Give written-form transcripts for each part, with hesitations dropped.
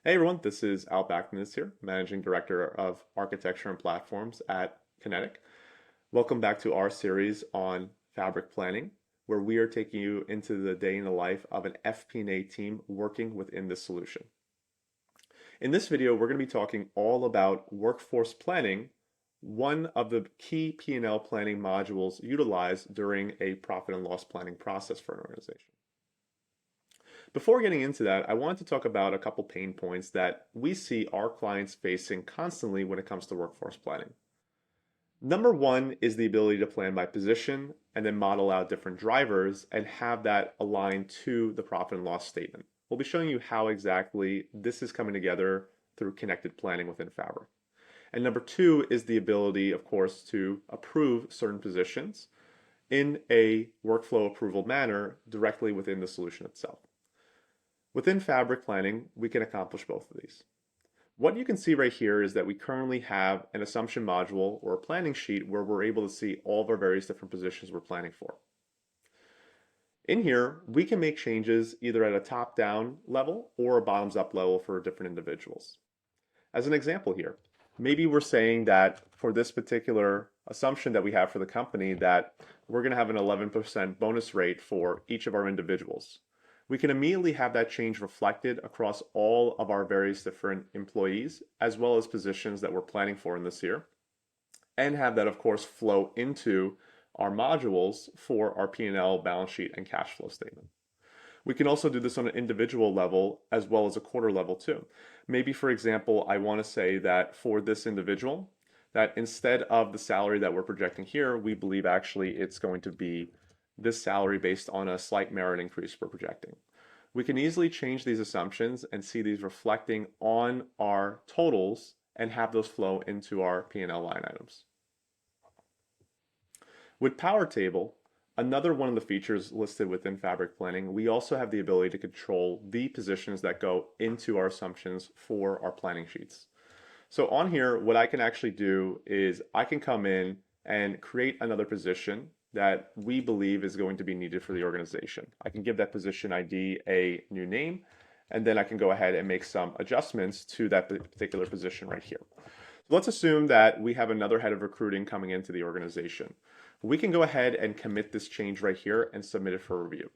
Hey everyone, this is Al Backman here, Managing Director of Architecture and Platforms at KINETIQ. Welcome back to our series on Fabric Planning, where we are taking you into the day in the life of an FP&A team working within this solution. In this video, we're going to be talking all about workforce planning, one of the key P&L planning modules utilized during a profit and loss planning process for an organization. Before getting into that, I want to talk about a couple pain points that we see our clients facing constantly when it comes to workforce planning. Number one is the ability to plan by position and then model out different drivers and have that align to the profit and loss statement. We'll be showing you how exactly this is coming together through connected planning within Fabric. And number two is the ability, of course, to approve certain positions in a workflow approval manner directly within the solution itself. Within Fabric Planning, we can accomplish both of these. What you can see right here is that we currently have an assumption module or a planning sheet where we're able to see all of our various different positions we're planning for. In here, we can make changes either at a top-down level or a bottoms-up level for different individuals. As an example here, maybe we're saying that for this particular assumption that we have for the company that we're going to have an 11% bonus rate for each of our individuals. We can immediately have that change reflected across all of our various different employees, as well as positions that we're planning for in this year, and have that, of course, flow into our modules for our P&L, balance sheet, and cash flow statement. We can also do this on an individual level as well as a quarter level too. Maybe, for example, I want to say that for this individual, that instead of the salary that we're projecting here, we believe actually it's going to be this salary based on a slight merit increase we're projecting. We can easily change these assumptions and see these reflecting on our totals and have those flow into our P&L line items. With Power Table, another one of the features listed within Fabric Planning, we also have the ability to control the positions that go into our assumptions for our planning sheets. So on here, what I can actually do is I can come in and create another position that we believe is going to be needed for the organization. I can give that position ID a new name, and then I can go ahead and make some adjustments to that particular position right here. So let's assume that we have another head of recruiting coming into the organization. We can go ahead and commit this change right here and submit it for review.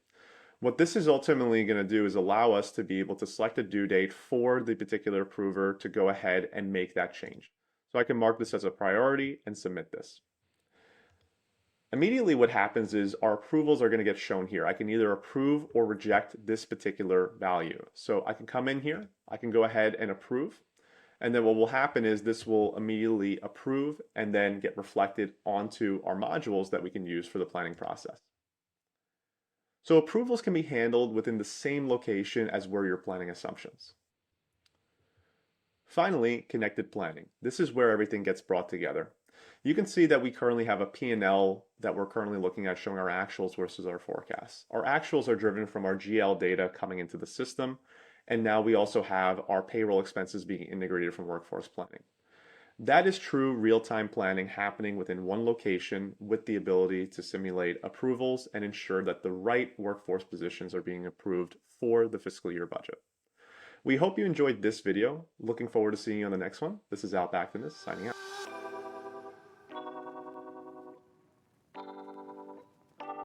What this is ultimately going to do is allow us to be able to select a due date for the particular approver to go ahead and make that change. So I can mark this as a priority and submit this. Immediately what happens is our approvals are going to get shown here. I can either approve or reject this particular value. So I can come in here, I can go ahead and approve, and then what will happen is this will immediately approve and then get reflected onto our modules that we can use for the planning process. So approvals can be handled within the same location as where you're planning assumptions. Finally, connected planning. This is where everything gets brought together. You can see that we currently have a P&L that we're currently looking at showing our actuals versus our forecasts. Our actuals are driven from our GL data coming into the system, and now we also have our payroll expenses being integrated from workforce planning. That is true real-time planning happening within one location with the ability to simulate approvals and ensure that the right workforce positions are being approved for the fiscal year budget. We hope you enjoyed this video. Looking forward to seeing you on the next one. This is Al Backman, signing out.